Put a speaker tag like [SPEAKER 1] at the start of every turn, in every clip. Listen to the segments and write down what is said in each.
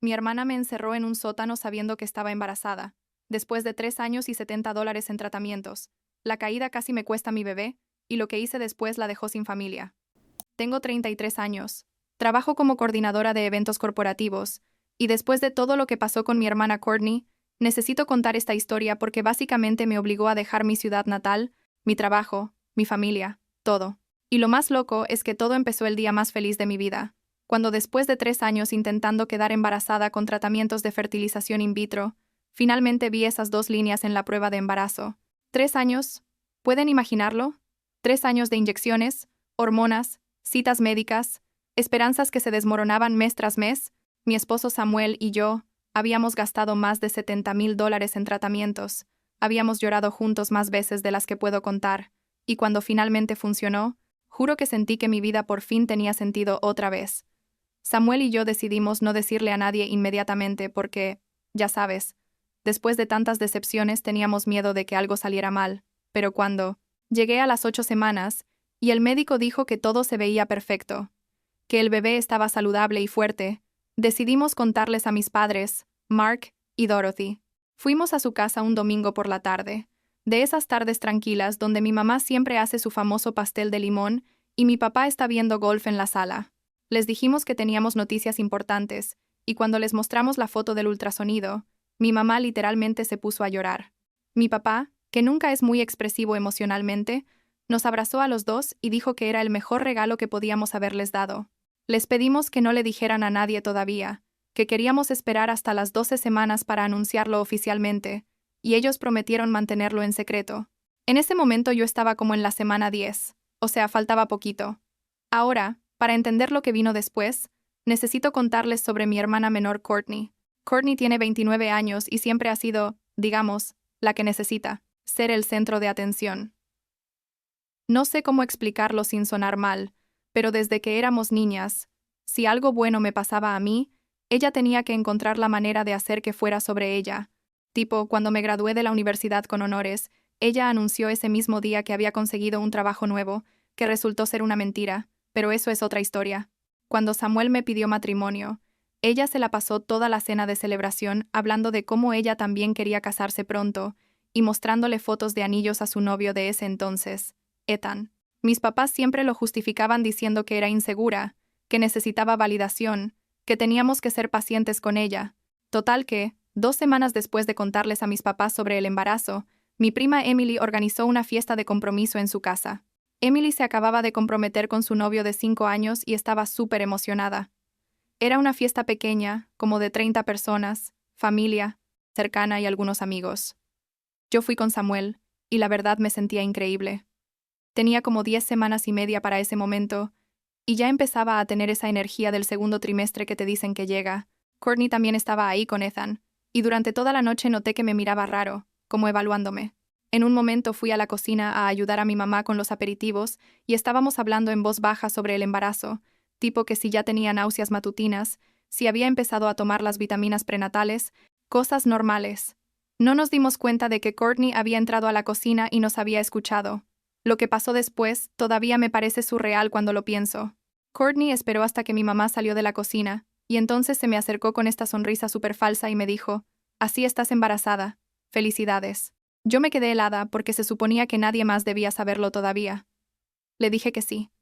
[SPEAKER 1] Mi hermana me encerró en un sótano sabiendo que estaba embarazada. Después de 3 años y $70 en tratamientos. La caída casi me cuesta mi bebé, y lo que hice después la dejó sin familia. Tengo 33 años. Trabajo como coordinadora de eventos corporativos, y después de todo lo que pasó con mi hermana Courtney, necesito contar esta historia porque básicamente me obligó a dejar mi ciudad natal, mi trabajo, mi familia, todo. Y lo más loco es que todo empezó el día más feliz de mi vida, cuando después de 3 años intentando quedar embarazada con tratamientos de fertilización in vitro, finalmente vi esas 2 líneas en la prueba de embarazo. 3 años, ¿pueden imaginarlo? 3 años de inyecciones, hormonas, citas médicas, esperanzas que se desmoronaban mes tras mes. Mi esposo Samuel y yo habíamos gastado más de $70,000 en tratamientos, habíamos llorado juntos más veces de las que puedo contar, y cuando finalmente funcionó, juro que sentí que mi vida por fin tenía sentido otra vez. Samuel y yo decidimos no decirle a nadie inmediatamente porque, ya sabes, después de tantas decepciones teníamos miedo de que algo saliera mal, pero cuando llegué a las 8 semanas, y el médico dijo que todo se veía perfecto, que el bebé estaba saludable y fuerte, decidimos contarles a mis padres, Mark y Dorothy. Fuimos a su casa un domingo por la tarde, de esas tardes tranquilas donde mi mamá siempre hace su famoso pastel de limón y mi papá está viendo golf en la sala. Les dijimos que teníamos noticias importantes, y cuando les mostramos la foto del ultrasonido, mi mamá literalmente se puso a llorar. Mi papá, que nunca es muy expresivo emocionalmente, nos abrazó a los dos y dijo que era el mejor regalo que podíamos haberles dado. Les pedimos que no le dijeran a nadie todavía, que queríamos esperar hasta las 12 semanas para anunciarlo oficialmente, y ellos prometieron mantenerlo en secreto. En ese momento yo estaba como en la semana 10, o sea, faltaba poquito. Ahora, para entender lo que vino después, necesito contarles sobre mi hermana menor Courtney. Courtney tiene 29 años y siempre ha sido, digamos, la que necesita ser el centro de atención. No sé cómo explicarlo sin sonar mal, pero desde que éramos niñas, si algo bueno me pasaba a mí, ella tenía que encontrar la manera de hacer que fuera sobre ella. Tipo, cuando me gradué de la universidad con honores, ella anunció ese mismo día que había conseguido un trabajo nuevo, que resultó ser una mentira, pero eso es otra historia. Cuando Samuel me pidió matrimonio, ella se la pasó toda la cena de celebración hablando de cómo ella también quería casarse pronto, y mostrándole fotos de anillos a su novio de ese entonces, Ethan. Mis papás siempre lo justificaban diciendo que era insegura, que necesitaba validación, que teníamos que ser pacientes con ella. Total que, 2 semanas después de contarles a mis papás sobre el embarazo, mi prima Emily organizó una fiesta de compromiso en su casa. Emily se acababa de comprometer con su novio de 5 años y estaba súper emocionada. Era una fiesta pequeña, como de 30 personas, familia, cercana y algunos amigos. Yo fui con Samuel, y la verdad me sentía increíble. Tenía como 10 semanas y media para ese momento, y ya empezaba a tener esa energía del segundo trimestre que te dicen que llega. Courtney también estaba ahí con Ethan, y durante toda la noche noté que me miraba raro, como evaluándome. En un momento fui a la cocina a ayudar a mi mamá con los aperitivos y estábamos hablando en voz baja sobre el embarazo, tipo que si ya tenía náuseas matutinas, si había empezado a tomar las vitaminas prenatales, cosas normales. No nos dimos cuenta de que Courtney había entrado a la cocina y nos había escuchado. Lo que pasó después todavía me parece surreal cuando lo pienso. Courtney esperó hasta que mi mamá salió de la cocina, y entonces se me acercó con esta sonrisa súper falsa y me dijo, «Así estás embarazada. Felicidades». Yo me quedé helada porque se suponía que nadie más debía saberlo todavía. Le dije que sí.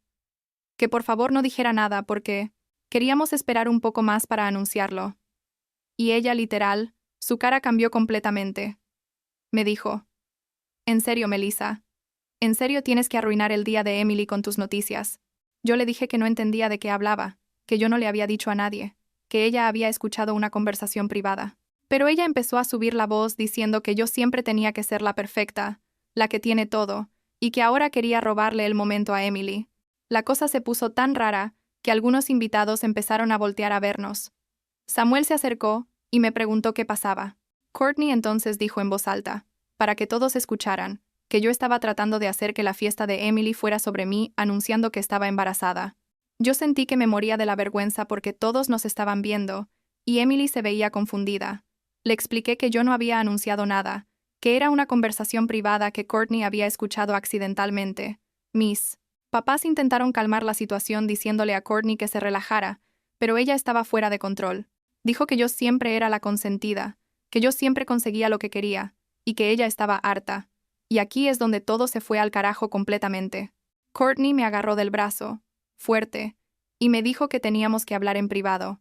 [SPEAKER 1] Que por favor no dijera nada porque queríamos esperar un poco más para anunciarlo. Y ella, literal, su cara cambió completamente. Me dijo, «¿En serio, Melissa? ¿En serio tienes que arruinar el día de Emily con tus noticias?» Yo le dije que no entendía de qué hablaba, que yo no le había dicho a nadie, que ella había escuchado una conversación privada. Pero ella empezó a subir la voz diciendo que yo siempre tenía que ser la perfecta, la que tiene todo, y que ahora quería robarle el momento a Emily. La cosa se puso tan rara que algunos invitados empezaron a voltear a vernos. Samuel se acercó y me preguntó qué pasaba. Courtney entonces dijo en voz alta, para que todos escucharan, que yo estaba tratando de hacer que la fiesta de Emily fuera sobre mí, anunciando que estaba embarazada. Yo sentí que me moría de la vergüenza porque todos nos estaban viendo, y Emily se veía confundida. Le expliqué que yo no había anunciado nada, que era una conversación privada que Courtney había escuchado accidentalmente. Mis papás intentaron calmar la situación diciéndole a Courtney que se relajara, pero ella estaba fuera de control. Dijo que yo siempre era la consentida, que yo siempre conseguía lo que quería, y que ella estaba harta. Y aquí es donde todo se fue al carajo completamente. Courtney me agarró del brazo, fuerte, y me dijo que teníamos que hablar en privado.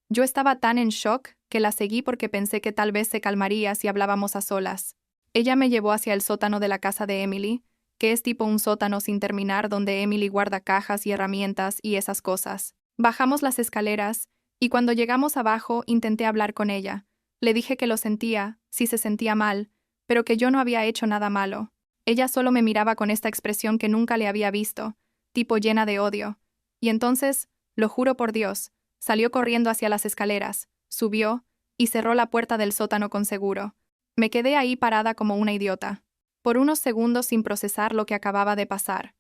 [SPEAKER 1] Yo estaba tan en shock que la seguí porque pensé que tal vez se calmaría si hablábamos a solas. Ella me llevó hacia el sótano de la casa de Emily, que es tipo un sótano sin terminar donde Emily guarda cajas y herramientas y esas cosas. Bajamos las escaleras, y cuando llegamos abajo intenté hablar con ella. Le dije que lo sentía, si se sentía mal, pero que yo no había hecho nada malo. Ella solo me miraba con esta expresión que nunca le había visto, tipo llena de odio. Y entonces, lo juro por Dios, salió corriendo hacia las escaleras, subió, y cerró la puerta del sótano con seguro. Me quedé ahí parada como una idiota, por unos segundos sin procesar lo que acababa de pasar.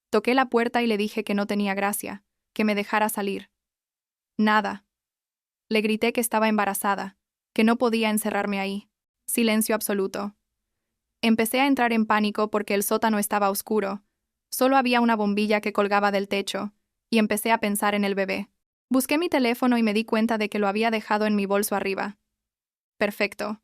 [SPEAKER 1] Toqué la puerta y le dije que no tenía gracia, que me dejara salir. Nada. Le grité que estaba embarazada, que no podía encerrarme ahí. Silencio absoluto. Empecé a entrar en pánico porque el sótano estaba oscuro. Solo había una bombilla que colgaba del techo, y empecé a pensar en el bebé. Busqué mi teléfono y me di cuenta de que lo había dejado en mi bolso arriba. Perfecto.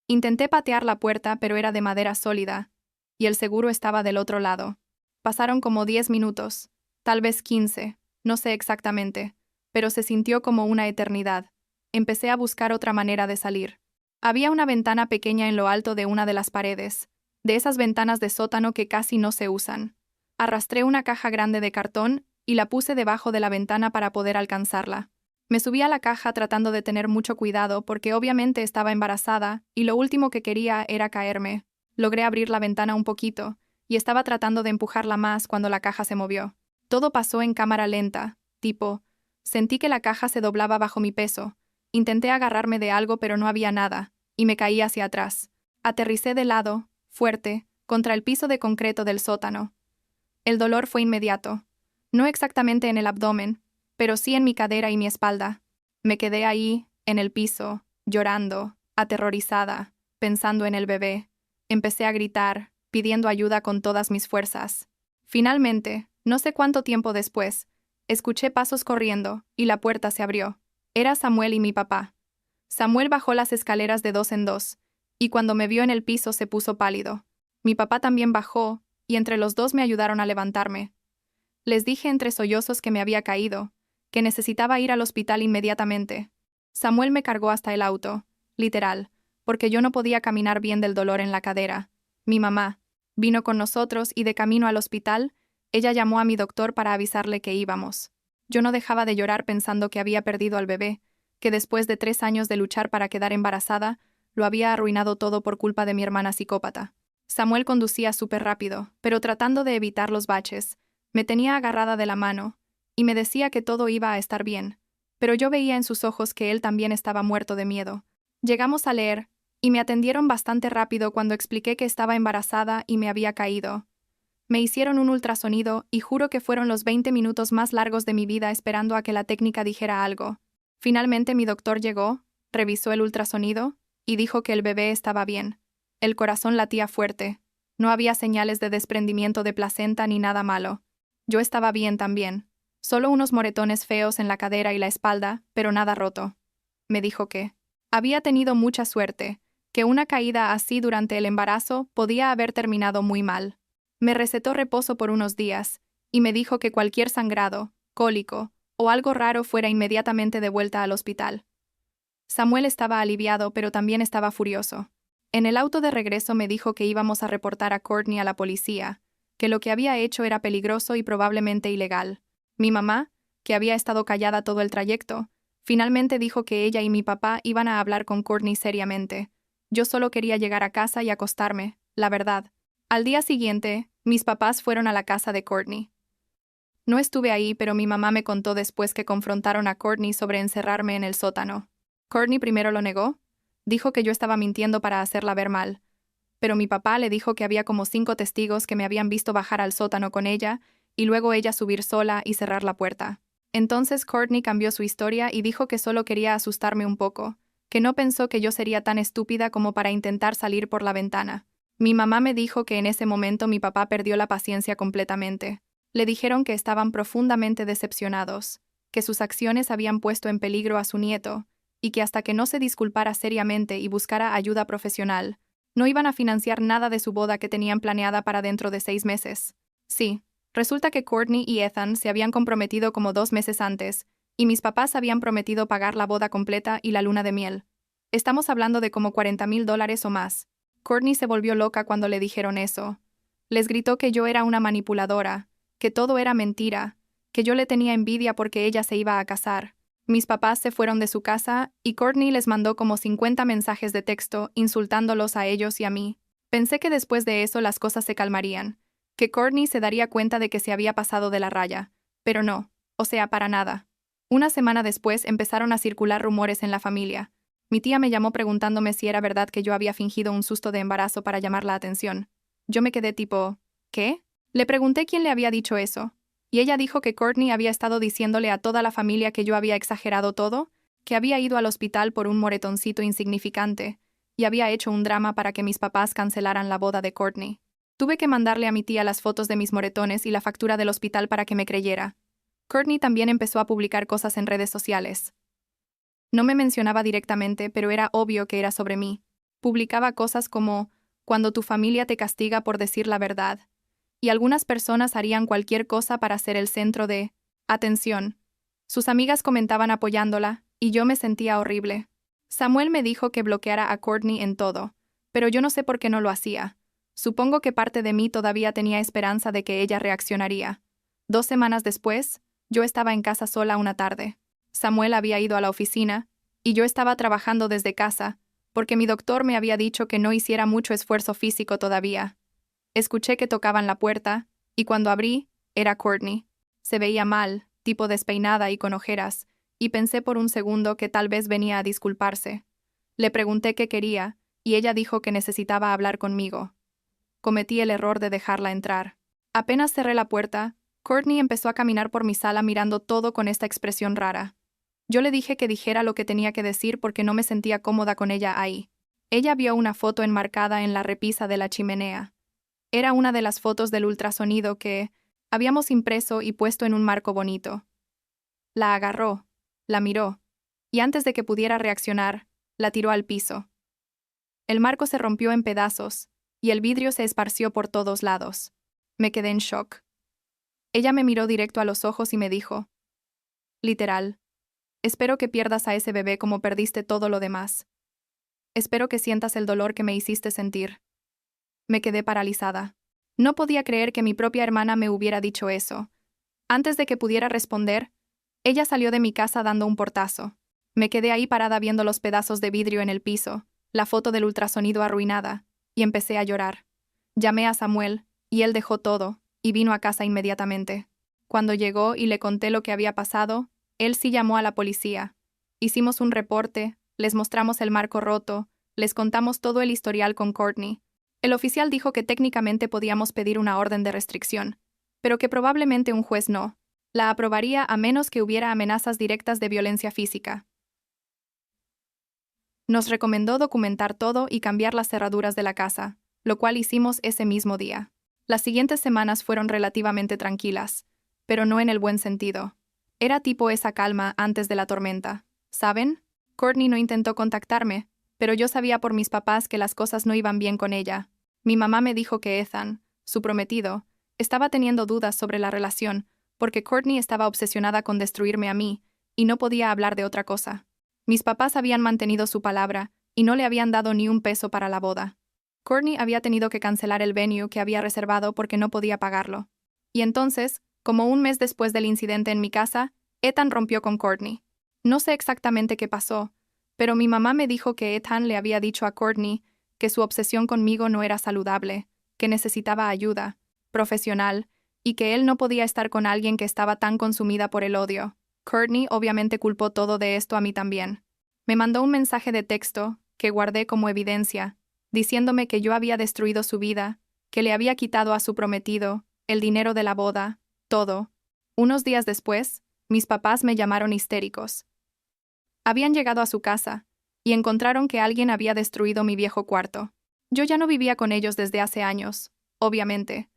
[SPEAKER 1] Intenté patear la puerta, pero era de madera sólida, y el seguro estaba del otro lado. Pasaron como 10 minutos, tal vez 15, no sé exactamente, pero se sintió como una eternidad. Empecé a buscar otra manera de salir. Había una ventana pequeña en lo alto de una de las paredes, de esas ventanas de sótano que casi no se usan. Arrastré una caja grande de cartón y la puse debajo de la ventana para poder alcanzarla. Me subí a la caja tratando de tener mucho cuidado porque obviamente estaba embarazada y lo último que quería era caerme. Logré abrir la ventana un poquito y estaba tratando de empujarla más cuando la caja se movió. Todo pasó en cámara lenta, tipo, sentí que la caja se doblaba bajo mi peso. Intenté agarrarme de algo pero no había nada, y me caí hacia atrás. Aterricé de lado, fuerte, contra el piso de concreto del sótano. El dolor fue inmediato. No exactamente en el abdomen, pero sí en mi cadera y mi espalda. Me quedé ahí, en el piso, llorando, aterrorizada, pensando en el bebé. Empecé a gritar, pidiendo ayuda con todas mis fuerzas. Finalmente, no sé cuánto tiempo después, escuché pasos corriendo, y la puerta se abrió. Era Samuel y mi papá. Samuel bajó las escaleras de 2 en 2, y cuando me vio en el piso se puso pálido. Mi papá también bajó, y entre los dos me ayudaron a levantarme. Les dije entre sollozos que me había caído, que necesitaba ir al hospital inmediatamente. Samuel me cargó hasta el auto, literal, porque yo no podía caminar bien del dolor en la cadera. Mi mamá vino con nosotros y de camino al hospital, ella llamó a mi doctor para avisarle que íbamos. Yo no dejaba de llorar pensando que había perdido al bebé, que después de 3 años de luchar para quedar embarazada, lo había arruinado todo por culpa de mi hermana psicópata. Samuel conducía súper rápido, pero tratando de evitar los baches. Me tenía agarrada de la mano, y me decía que todo iba a estar bien, pero yo veía en sus ojos que él también estaba muerto de miedo. Llegamos a leer, y me atendieron bastante rápido cuando expliqué que estaba embarazada y me había caído. Me hicieron un ultrasonido y juro que fueron los 20 minutos más largos de mi vida esperando a que la técnica dijera algo. Finalmente mi doctor llegó, revisó el ultrasonido, y dijo que el bebé estaba bien. El corazón latía fuerte. No había señales de desprendimiento de placenta ni nada malo. Yo estaba bien también. Solo unos moretones feos en la cadera y la espalda, pero nada roto. Me dijo que había tenido mucha suerte, que una caída así durante el embarazo podía haber terminado muy mal. Me recetó reposo por unos días, y me dijo que cualquier sangrado, cólico o algo raro fuera inmediatamente de vuelta al hospital. Samuel estaba aliviado, pero también estaba furioso. En el auto de regreso me dijo que íbamos a reportar a Courtney a la policía, que lo que había hecho era peligroso y probablemente ilegal. Mi mamá, que había estado callada todo el trayecto, finalmente dijo que ella y mi papá iban a hablar con Courtney seriamente. Yo solo quería llegar a casa y acostarme, la verdad. Al día siguiente, mis papás fueron a la casa de Courtney. No estuve ahí, pero mi mamá me contó después que confrontaron a Courtney sobre encerrarme en el sótano. Courtney primero lo negó. Dijo que yo estaba mintiendo para hacerla ver mal. Pero mi papá le dijo que había como 5 testigos que me habían visto bajar al sótano con ella y luego ella subir sola y cerrar la puerta. Entonces Courtney cambió su historia y dijo que solo quería asustarme un poco, que no pensó que yo sería tan estúpida como para intentar salir por la ventana. Mi mamá me dijo que en ese momento mi papá perdió la paciencia completamente. Le dijeron que estaban profundamente decepcionados, que sus acciones habían puesto en peligro a su nieto, y que hasta que no se disculpara seriamente y buscara ayuda profesional, no iban a financiar nada de su boda que tenían planeada para dentro de 6 meses. Sí, resulta que Courtney y Ethan se habían comprometido como 2 meses antes, y mis papás habían prometido pagar la boda completa y la luna de miel. Estamos hablando de como $40,000 o más. Courtney se volvió loca cuando le dijeron eso. Les gritó que yo era una manipuladora, que todo era mentira, que yo le tenía envidia porque ella se iba a casar. Mis papás se fueron de su casa y Courtney les mandó como 50 mensajes de texto insultándolos a ellos y a mí. Pensé que después de eso las cosas se calmarían, que Courtney se daría cuenta de que se había pasado de la raya, pero no, o sea, para nada. Una semana después empezaron a circular rumores en la familia. Mi tía me llamó preguntándome si era verdad que yo había fingido un susto de embarazo para llamar la atención. Yo me quedé tipo, ¿qué? Le pregunté quién le había dicho eso, y ella dijo que Courtney había estado diciéndole a toda la familia que yo había exagerado todo, que había ido al hospital por un moretoncito insignificante, y había hecho un drama para que mis papás cancelaran la boda de Courtney. Tuve que mandarle a mi tía las fotos de mis moretones y la factura del hospital para que me creyera. Courtney también empezó a publicar cosas en redes sociales. No me mencionaba directamente, pero era obvio que era sobre mí. Publicaba cosas como, cuando tu familia te castiga por decir la verdad. Y algunas personas harían cualquier cosa para ser el centro de atención. Sus amigas comentaban apoyándola, y yo me sentía horrible. Samuel me dijo que bloqueara a Courtney en todo, pero yo no sé por qué no lo hacía. Supongo que parte de mí todavía tenía esperanza de que ella reaccionaría. 2 semanas después, yo estaba en casa sola una tarde. Samuel había ido a la oficina, y yo estaba trabajando desde casa, porque mi doctor me había dicho que no hiciera mucho esfuerzo físico todavía. Escuché que tocaban la puerta, y cuando abrí, era Courtney. Se veía mal, tipo despeinada y con ojeras, y pensé por un segundo que tal vez venía a disculparse. Le pregunté qué quería, y ella dijo que necesitaba hablar conmigo. Cometí el error de dejarla entrar. Apenas cerré la puerta, Courtney empezó a caminar por mi sala mirando todo con esta expresión rara. Yo le dije que dijera lo que tenía que decir porque no me sentía cómoda con ella ahí. Ella vio una foto enmarcada en la repisa de la chimenea. Era una de las fotos del ultrasonido que habíamos impreso y puesto en un marco bonito. La agarró, la miró, y antes de que pudiera reaccionar, la tiró al piso. El marco se rompió en pedazos, y el vidrio se esparció por todos lados. Me quedé en shock. Ella me miró directo a los ojos y me dijo, literal, espero que pierdas a ese bebé como perdiste todo lo demás. Espero que sientas el dolor que me hiciste sentir. Me quedé paralizada. No podía creer que mi propia hermana me hubiera dicho eso. Antes de que pudiera responder, ella salió de mi casa dando un portazo. Me quedé ahí parada viendo los pedazos de vidrio en el piso, la foto del ultrasonido arruinada, y empecé a llorar. Llamé a Samuel, y él dejó todo, y vino a casa inmediatamente. Cuando llegó y le conté lo que había pasado, él sí llamó a la policía. Hicimos un reporte, les mostramos el marco roto, les contamos todo el historial con Courtney. El oficial dijo que técnicamente podíamos pedir una orden de restricción, pero que probablemente un juez no la aprobaría a menos que hubiera amenazas directas de violencia física. Nos recomendó documentar todo y cambiar las cerraduras de la casa, lo cual hicimos ese mismo día. Las siguientes semanas fueron relativamente tranquilas, pero no en el buen sentido. Era tipo esa calma antes de la tormenta, ¿saben? Courtney no intentó contactarme, pero yo sabía por mis papás que las cosas no iban bien con ella. Mi mamá me dijo que Ethan, su prometido, estaba teniendo dudas sobre la relación, porque Courtney estaba obsesionada con destruirme a mí, y no podía hablar de otra cosa. Mis papás habían mantenido su palabra, y no le habían dado ni un peso para la boda. Courtney había tenido que cancelar el venue que había reservado porque no podía pagarlo. Y entonces, como un mes después del incidente en mi casa, Ethan rompió con Courtney. No sé exactamente qué pasó, pero mi mamá me dijo que Ethan le había dicho a Courtney que su obsesión conmigo no era saludable, que necesitaba ayuda profesional, y que él no podía estar con alguien que estaba tan consumida por el odio. Courtney obviamente culpó todo de esto a mí también. Me mandó un mensaje de texto, que guardé como evidencia, diciéndome que yo había destruido su vida, que le había quitado a su prometido, el dinero de la boda, todo. Unos días después, mis papás me llamaron histéricos. Habían llegado a su casa, y encontraron que alguien había destruido mi viejo cuarto. Yo ya no vivía con ellos desde hace años, obviamente,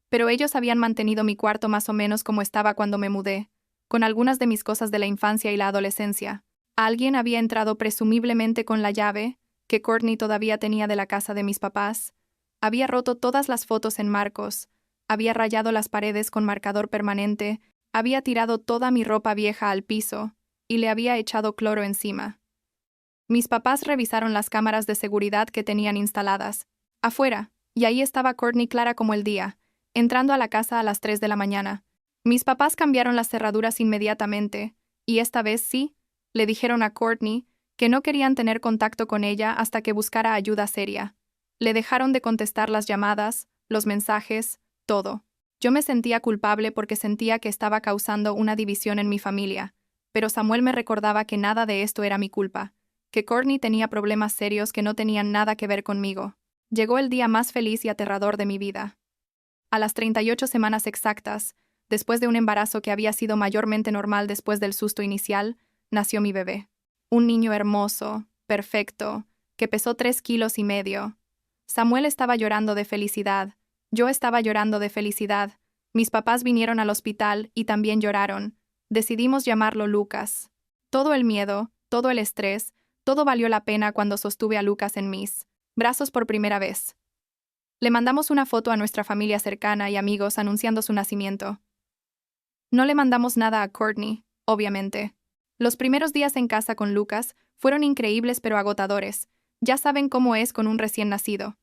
[SPEAKER 1] pero ellos habían mantenido mi cuarto más o menos como estaba cuando me mudé, con algunas de mis cosas de la infancia y la adolescencia. Alguien había entrado presumiblemente con la llave, que Courtney todavía tenía de la casa de mis papás, había roto todas las fotos en marcos, había rayado las paredes con marcador permanente, había tirado toda mi ropa vieja al piso y le había echado cloro encima. Mis papás revisaron las cámaras de seguridad que tenían instaladas afuera, y ahí estaba Courtney clara como el día, entrando a la casa a las 3 de la mañana. Mis papás cambiaron las cerraduras inmediatamente, y esta vez sí, le dijeron a Courtney que no querían tener contacto con ella hasta que buscara ayuda seria. Le dejaron de contestar las llamadas, los mensajes, todo. Yo me sentía culpable porque sentía que estaba causando una división en mi familia, pero Samuel me recordaba que nada de esto era mi culpa, que Courtney tenía problemas serios que no tenían nada que ver conmigo. Llegó el día más feliz y aterrador de mi vida. A las 38 semanas exactas, después de un embarazo que había sido mayormente normal después del susto inicial, nació mi bebé. Un niño hermoso, perfecto, que pesó 3,5 kilos. Samuel estaba llorando de felicidad. Yo estaba llorando de felicidad. Mis papás vinieron al hospital y también lloraron. Decidimos llamarlo Lucas. Todo el miedo, todo el estrés, todo valió la pena cuando sostuve a Lucas en mis brazos por primera vez. Le mandamos una foto a nuestra familia cercana y amigos anunciando su nacimiento. No le mandamos nada a Courtney, obviamente. Los primeros días en casa con Lucas fueron increíbles pero agotadores. Ya saben cómo es con un recién nacido.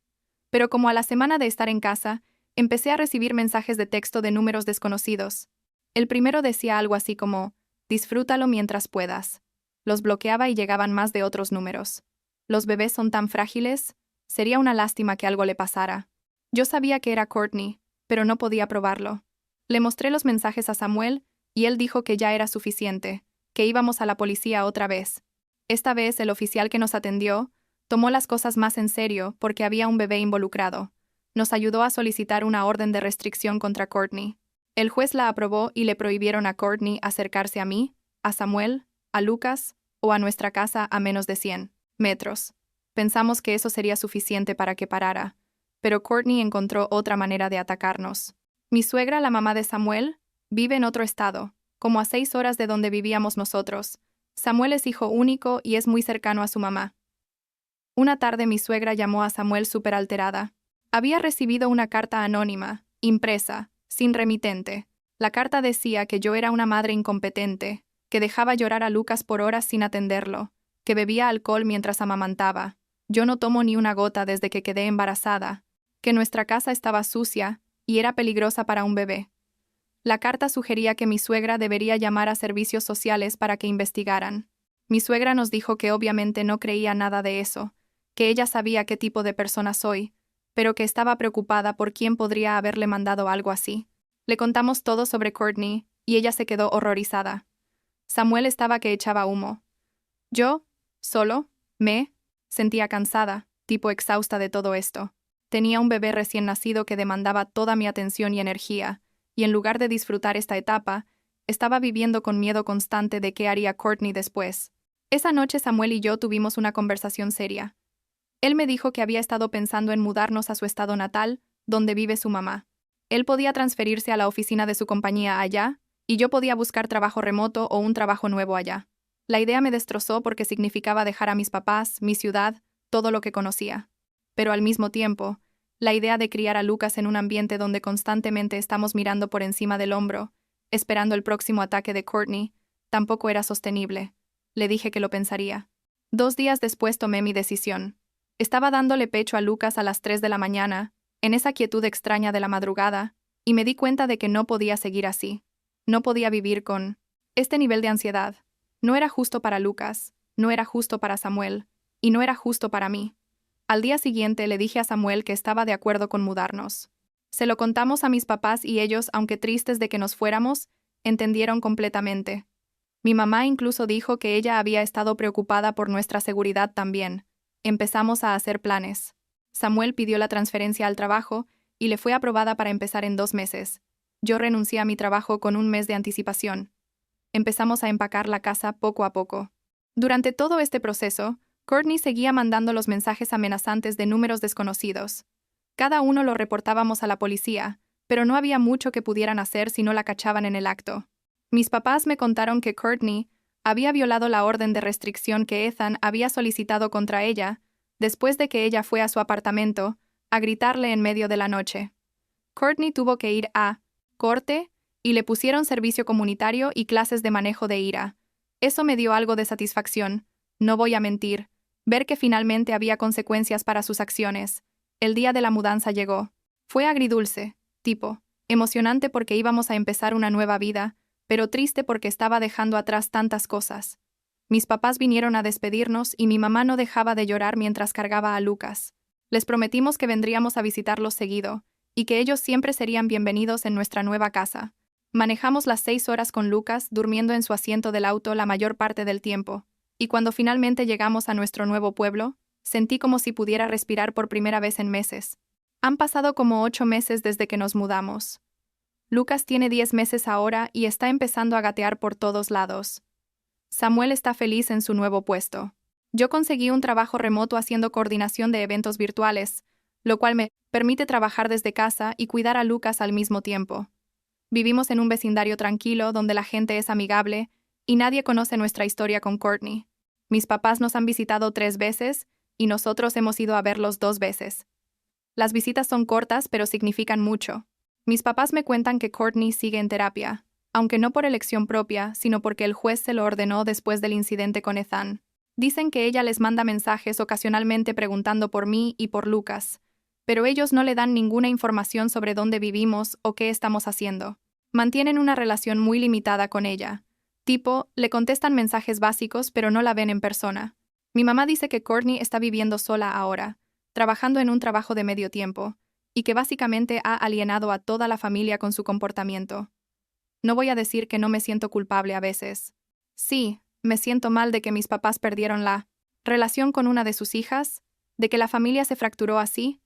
[SPEAKER 1] Pero como a la semana de estar en casa, empecé a recibir mensajes de texto de números desconocidos. El primero decía algo así como, disfrútalo mientras puedas. Los bloqueaba y llegaban más de otros números. Los bebés son tan frágiles, sería una lástima que algo le pasara. Yo sabía que era Courtney, pero no podía probarlo. Le mostré los mensajes a Samuel y él dijo que ya era suficiente, que íbamos a la policía otra vez. Esta vez el oficial que nos atendió tomó las cosas más en serio porque había un bebé involucrado. Nos ayudó a solicitar una orden de restricción contra Courtney. El juez la aprobó y le prohibieron a Courtney acercarse a mí, a Samuel, a Lucas o a nuestra casa a menos de 100 metros. Pensamos que eso sería suficiente para que parara, pero Courtney encontró otra manera de atacarnos. Mi suegra, la mamá de Samuel, vive en otro estado, como a 6 horas de donde vivíamos nosotros. Samuel es hijo único y es muy cercano a su mamá. Una tarde mi suegra llamó a Samuel súper alterada. Había recibido una carta anónima, impresa, sin remitente. La carta decía que yo era una madre incompetente, que dejaba llorar a Lucas por horas sin atenderlo, que bebía alcohol mientras amamantaba. Yo no tomo ni una gota desde que quedé embarazada, que nuestra casa estaba sucia y era peligrosa para un bebé. La carta sugería que mi suegra debería llamar a servicios sociales para que investigaran. Mi suegra nos dijo que obviamente no creía nada de eso, que ella sabía qué tipo de persona soy, pero que estaba preocupada por quién podría haberle mandado algo así. Le contamos todo sobre Courtney y ella se quedó horrorizada. Samuel estaba que echaba humo. Yo, solo, me sentía cansada, tipo exhausta de todo esto. Tenía un bebé recién nacido que demandaba toda mi atención y energía, y en lugar de disfrutar esta etapa, estaba viviendo con miedo constante de qué haría Courtney después. Esa noche Samuel y yo tuvimos una conversación seria. Él me dijo que había estado pensando en mudarnos a su estado natal, donde vive su mamá. Él podía transferirse a la oficina de su compañía allá, y yo podía buscar trabajo remoto o un trabajo nuevo allá. La idea me destrozó porque significaba dejar a mis papás, mi ciudad, todo lo que conocía. Pero al mismo tiempo, la idea de criar a Lucas en un ambiente donde constantemente estamos mirando por encima del hombro, esperando el próximo ataque de Courtney, tampoco era sostenible. Le dije que lo pensaría. 2 días después tomé mi decisión. Estaba dándole pecho a Lucas a las 3 de la mañana, en esa quietud extraña de la madrugada, y me di cuenta de que no podía seguir así. No podía vivir con este nivel de ansiedad. No era justo para Lucas, no era justo para Samuel, y no era justo para mí. Al día siguiente le dije a Samuel que estaba de acuerdo con mudarnos. Se lo contamos a mis papás y ellos, aunque tristes de que nos fuéramos, entendieron completamente. Mi mamá incluso dijo que ella había estado preocupada por nuestra seguridad también. Empezamos a hacer planes. Samuel pidió la transferencia al trabajo y le fue aprobada para empezar en 2 meses. Yo renuncié a mi trabajo con 1 mes de anticipación. Empezamos a empacar la casa poco a poco. Durante todo este proceso, Courtney seguía mandando los mensajes amenazantes de números desconocidos. Cada uno lo reportábamos a la policía, pero no había mucho que pudieran hacer si no la cachaban en el acto. Mis papás me contaron que Courtney Había violado la orden de restricción que Ethan había solicitado contra ella, después de que ella fue a su apartamento, a gritarle en medio de la noche. Courtney tuvo que ir a corte y le pusieron servicio comunitario y clases de manejo de ira. Eso me dio algo de satisfacción, no voy a mentir, ver que finalmente había consecuencias para sus acciones. El día de la mudanza llegó. Fue agridulce, emocionante porque íbamos a empezar una nueva vida, pero triste porque estaba dejando atrás tantas cosas. Mis papás vinieron a despedirnos y mi mamá no dejaba de llorar mientras cargaba a Lucas. Les prometimos que vendríamos a visitarlos seguido, y que ellos siempre serían bienvenidos en nuestra nueva casa. Manejamos las 6 horas con Lucas durmiendo en su asiento del auto la mayor parte del tiempo, y cuando finalmente llegamos a nuestro nuevo pueblo, sentí como si pudiera respirar por primera vez en meses. Han pasado como 8 meses desde que nos mudamos. Lucas tiene 10 meses ahora y está empezando a gatear por todos lados. Samuel está feliz en su nuevo puesto. Yo conseguí un trabajo remoto haciendo coordinación de eventos virtuales, lo cual me permite trabajar desde casa y cuidar a Lucas al mismo tiempo. Vivimos en un vecindario tranquilo donde la gente es amigable y nadie conoce nuestra historia con Courtney. Mis papás nos han visitado 3 veces y nosotros hemos ido a verlos 2 veces. Las visitas son cortas pero significan mucho. Mis papás me cuentan que Courtney sigue en terapia, aunque no por elección propia, sino porque el juez se lo ordenó después del incidente con Ethan. Dicen que ella les manda mensajes ocasionalmente preguntando por mí y por Lucas, pero ellos no le dan ninguna información sobre dónde vivimos o qué estamos haciendo. Mantienen una relación muy limitada con ella. Le contestan mensajes básicos pero no la ven en persona. Mi mamá dice que Courtney está viviendo sola ahora, trabajando en un trabajo de medio tiempo, y que básicamente ha alienado a toda la familia con su comportamiento. No voy a decir que no me siento culpable a veces. Sí, me siento mal de que mis papás perdieron la relación con una de sus hijas, de que la familia se fracturó así,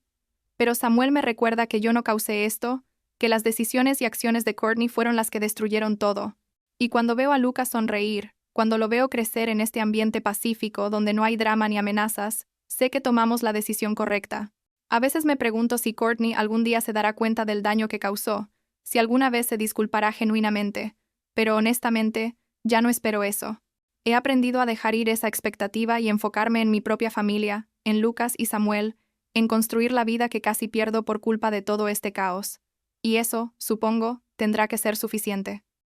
[SPEAKER 1] pero Samuel me recuerda que yo no causé esto, que las decisiones y acciones de Courtney fueron las que destruyeron todo. Y cuando veo a Lucas sonreír, cuando lo veo crecer en este ambiente pacífico donde no hay drama ni amenazas, sé que tomamos la decisión correcta. A veces me pregunto si Courtney algún día se dará cuenta del daño que causó, si alguna vez se disculpará genuinamente, pero honestamente, ya no espero eso. He aprendido a dejar ir esa expectativa y enfocarme en mi propia familia, en Lucas y Samuel, en construir la vida que casi pierdo por culpa de todo este caos. Y eso, supongo, tendrá que ser suficiente.